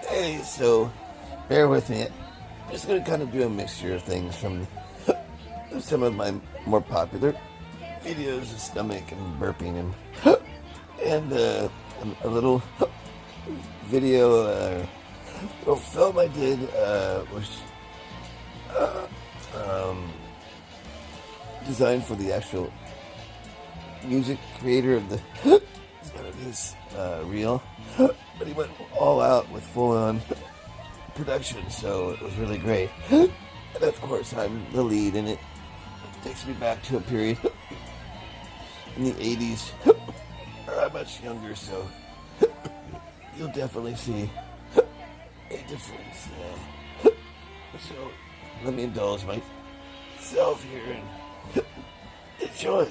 Hey, so bear with me. I'm just gonna kind of do a mixture of things from some of my more popular videos of stomach and burping and a little video, little film I did, was uh, um, designed for the actual music creator of the his reel, but he went all out with full-on production, so it was really great. And of course, I'm the lead, and it takes me back to a period in the 80s, or I'm much younger, so you'll definitely see a difference. So let me indulge myself here and enjoy.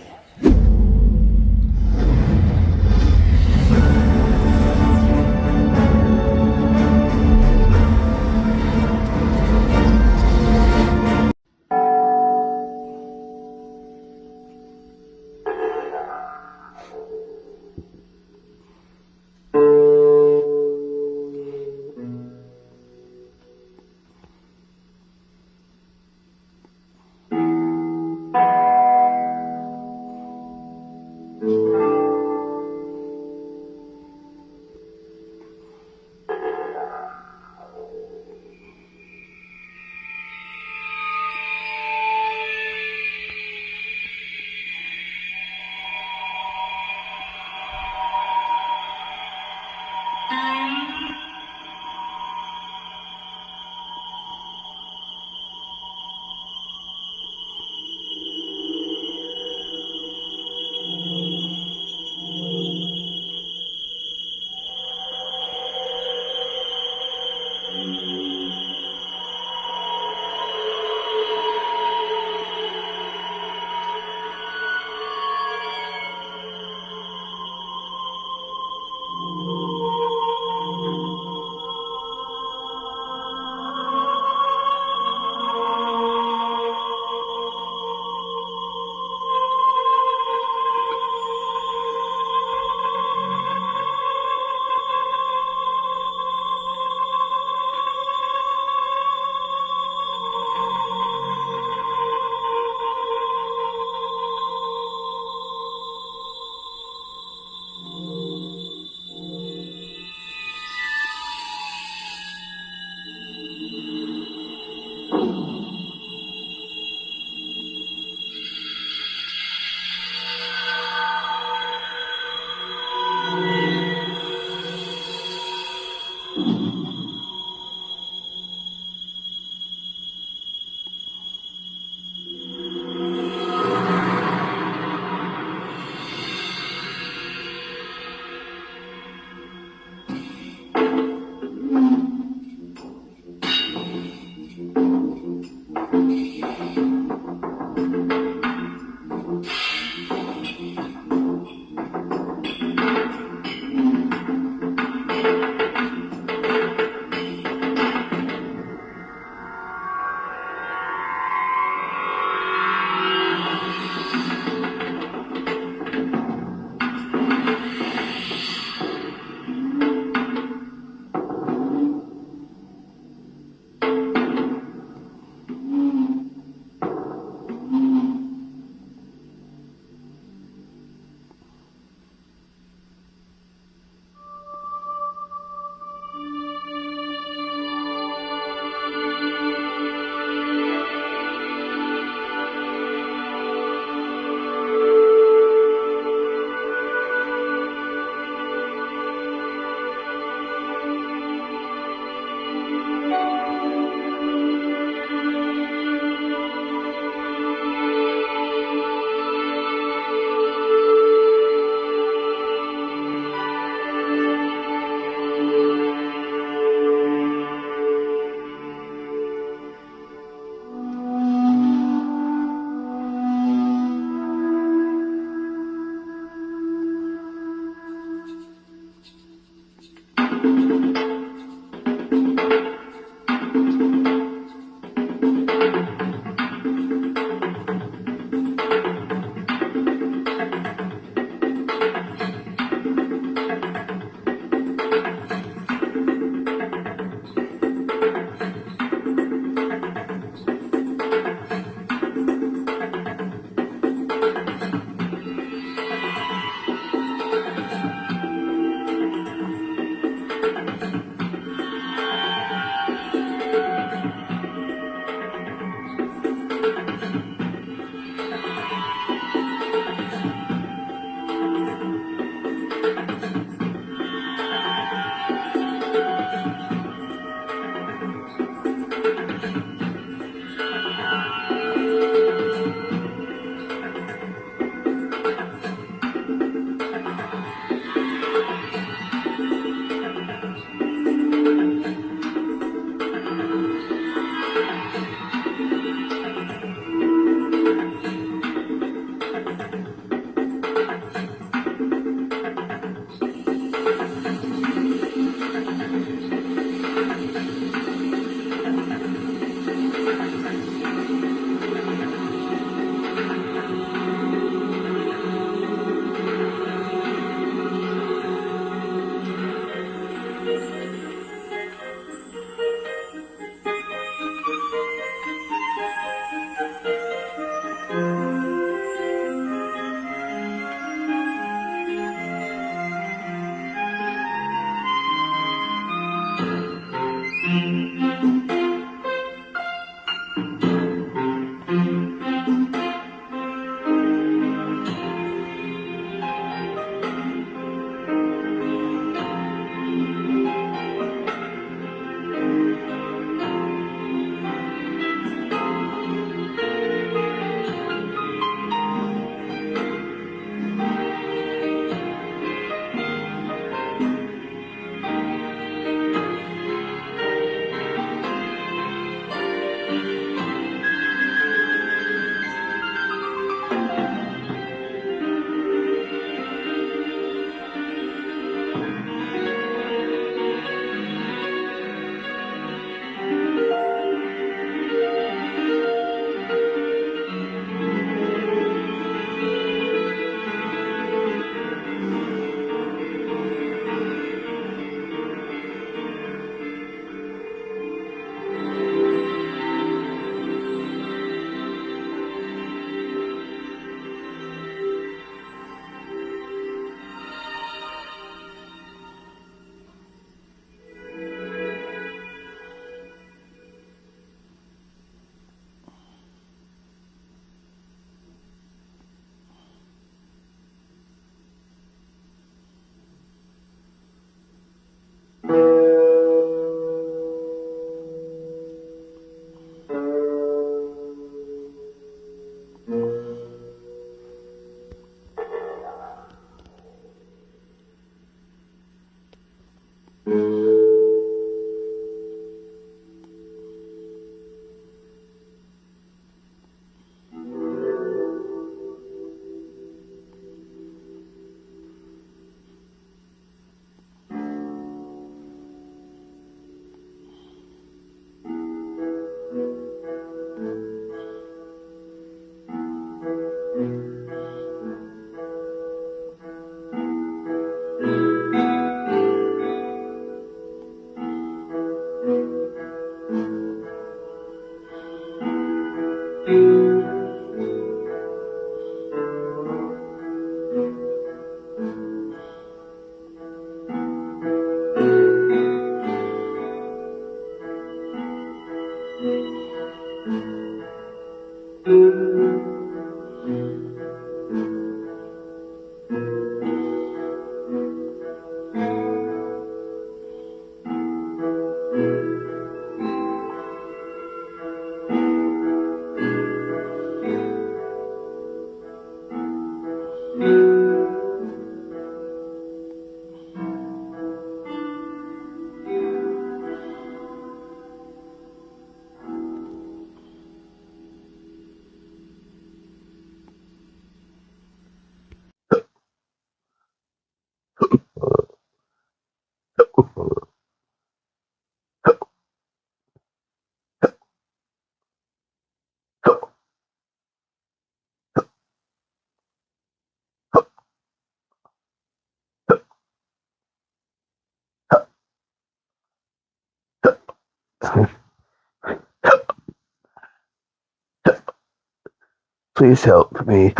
Please help me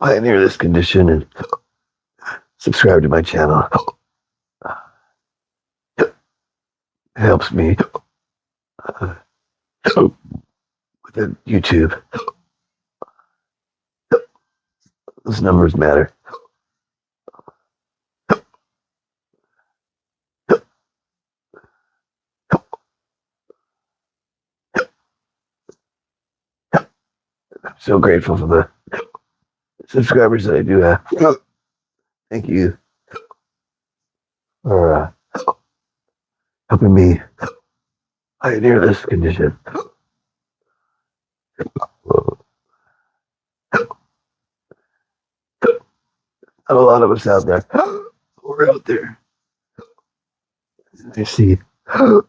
pioneer this condition and subscribe to my channel. It helps me with YouTube. Those numbers matter. I'm so grateful for the subscribers that I do have. Thank you for helping me pioneer this condition. Not a lot of us out there. We're out there. I see more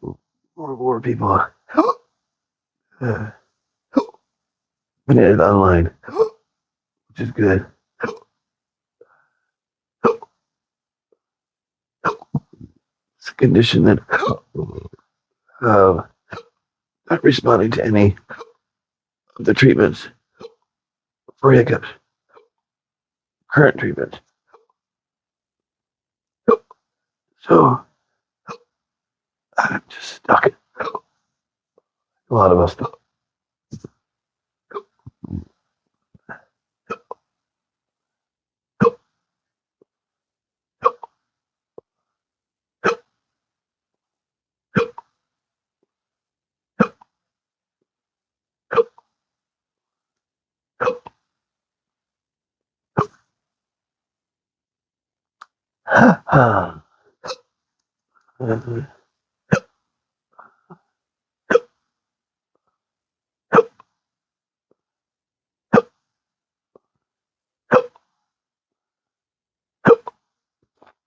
and more people putting it online, which is good. It's a condition that not responding to any of the treatments for hiccups, current treatments. So I'm just stuck. A lot of us.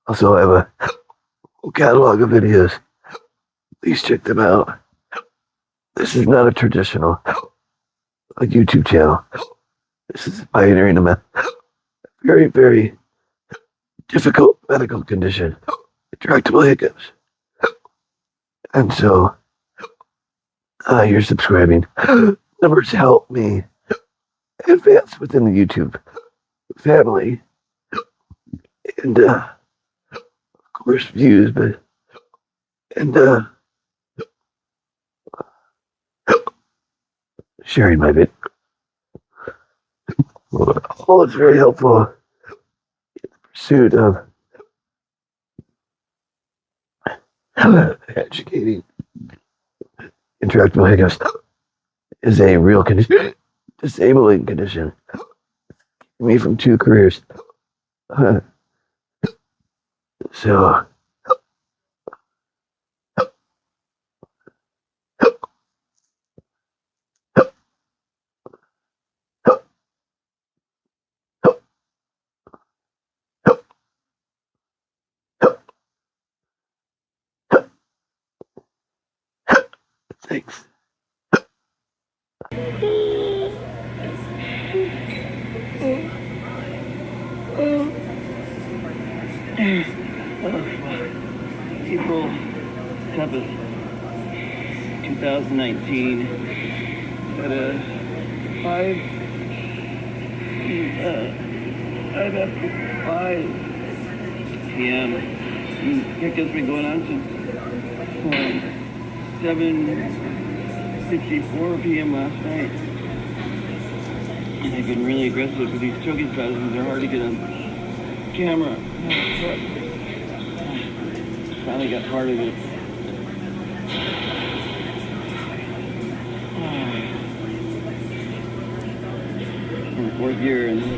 Also, I have a whole catalog of videos. Please check them out. This is not a traditional YouTube channel. This is pioneering a very, very difficult medical condition, intractable hiccups. And so, you're subscribing. Numbers help me advance within the YouTube family. And, of course, views, and sharing my vid. All it's very helpful in the pursuit of educating intractable hiccups is a real condition, disabling condition. Keeping me from 2 careers. So thanks. April 7th, 2019, at a 5, I've after 5 p.m. HICCUPS been going on since 7:54 p.m. last night. And I've been really aggressive with these choking spasms. They're hard to get on camera. Finally got part of it. In the 4th year, and this is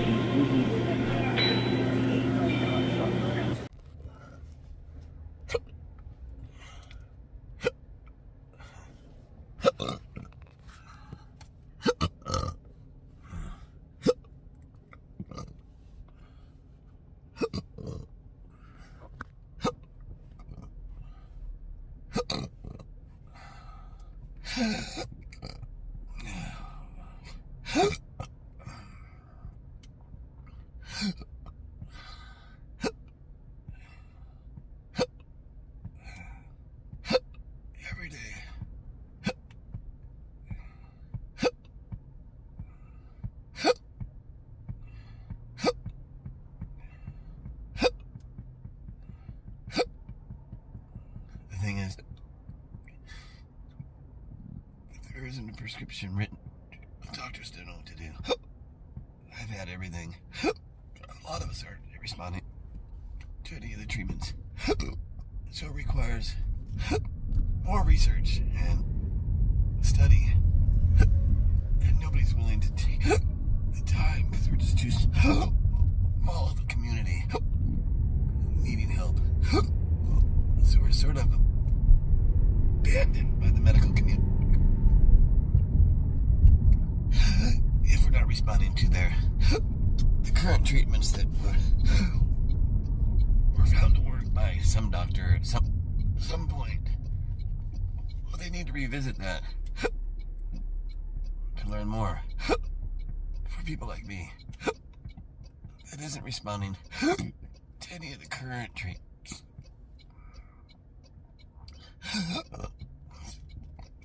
every day. The thing is, if there isn't a prescription written, doctors don't know what to do. I've had everything. A lot of us aren't responding to any of the treatments. So it requires more research and study. And nobody's willing to take the time because we're just too small of a community needing help. So we're sort of abandoned by the medical community if we're not responding to the current treatments that were found to work by some doctor at some point. Well, they need to revisit that to learn more. For people like me that isn't responding to any of the current treatments.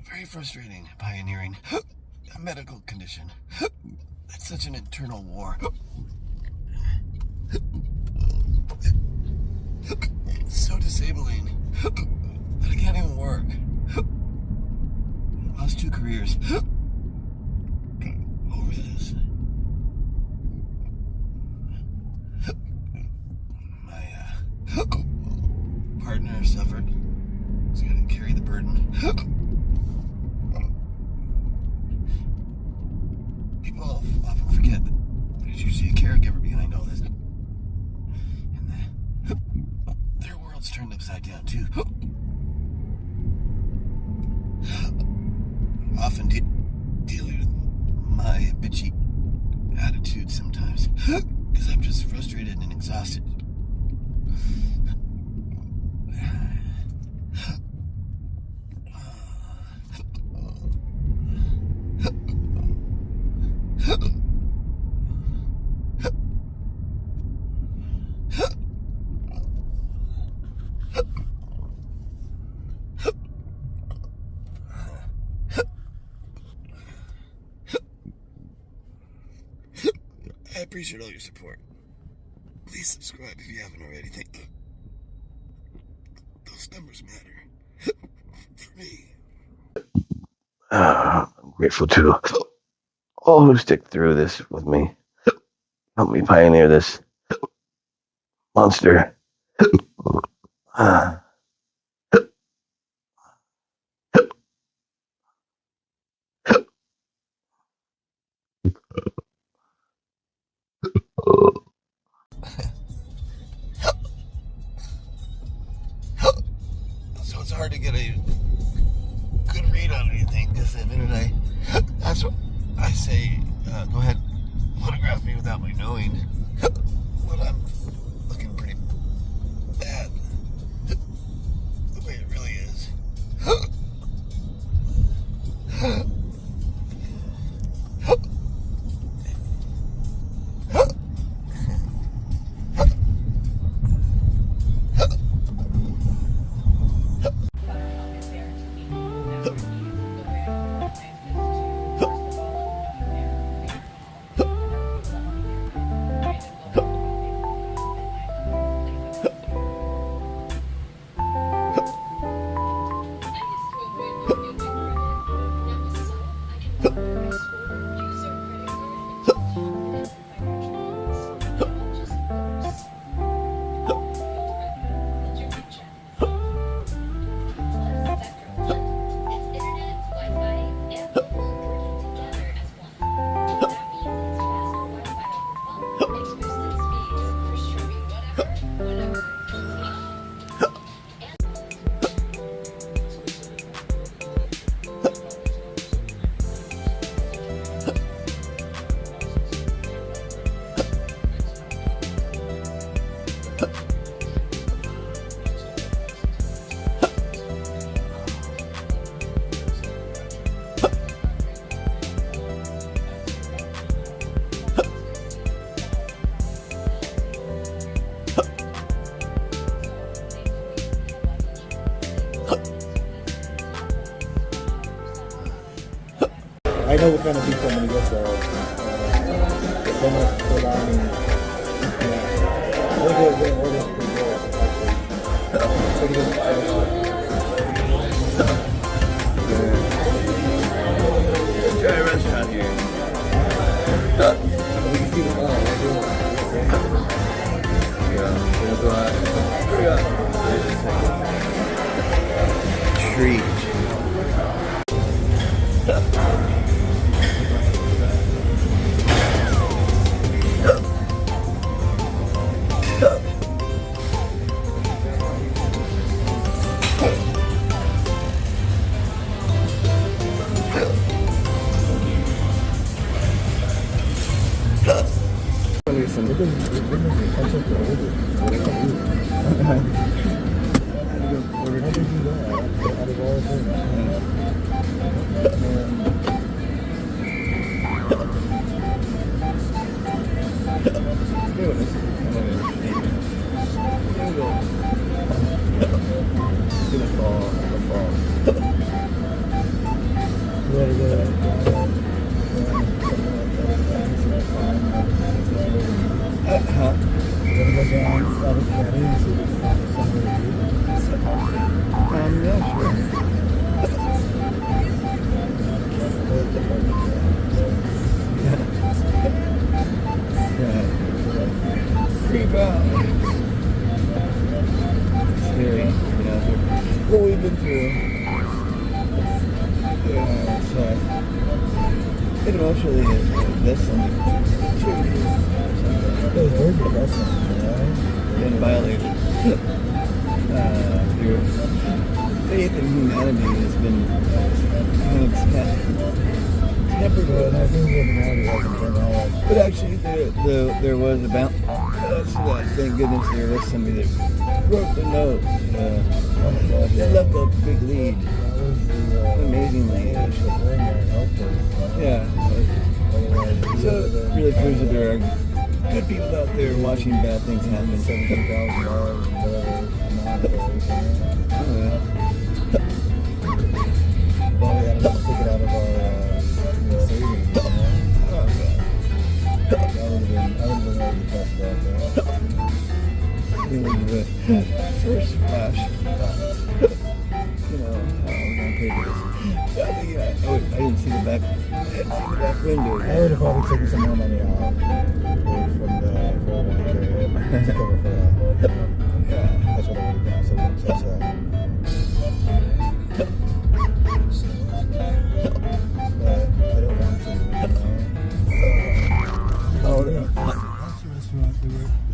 Very frustrating pioneering a medical condition. It's such an internal war. It's so disabling that I can't even work. I lost 2 careers over this. My partner suffered. He's going to carry the burden. People often forget that there's usually a caregiver behind all this. And their world's turned upside down too. Often dealing with my bitchy attitude sometimes. Because I'm just frustrated and exhausted. I appreciate all your support. Please subscribe if you haven't already. Thank you. Those numbers matter for me. I'm grateful to all who stick through this with me. Help me pioneer this monster. So it's hard to get a good read on anything because the minute that's what I say, go ahead, photograph me without my knowing. When I'm looking pretty bad, the way it really is. I know what kind of pizza I'm gonna get though. Someone salami. Yeah. I think the order's pretty good, actually. Pretty good. Let's try a restaurant here. We can see the bar right here. Treat. Scary, what we've been through. Yeah, it's it emotionally this something. It was very depressing, Been violated. Your faith in humanity has been kind of tempered. Well, I think humanity hasn't been all that. But actually, there was a bounce. Thank goodness there was somebody that wrote the note. That left a big lead. Amazingly. Yeah. So it really proves that there are good people out there watching bad things happen. $17,000, whatever. Well, we had to take it out of our savings. I would have been really depressed about that. It was the first flash thoughts. How we're gonna pay for this. I didn't see the back. I didn't see the back window. I would have probably taken some more money out from the 401k to cover for that. Yeah, that's what I would have done. So that's that. But I don't want to. Oh, yeah. That's the restaurant we were.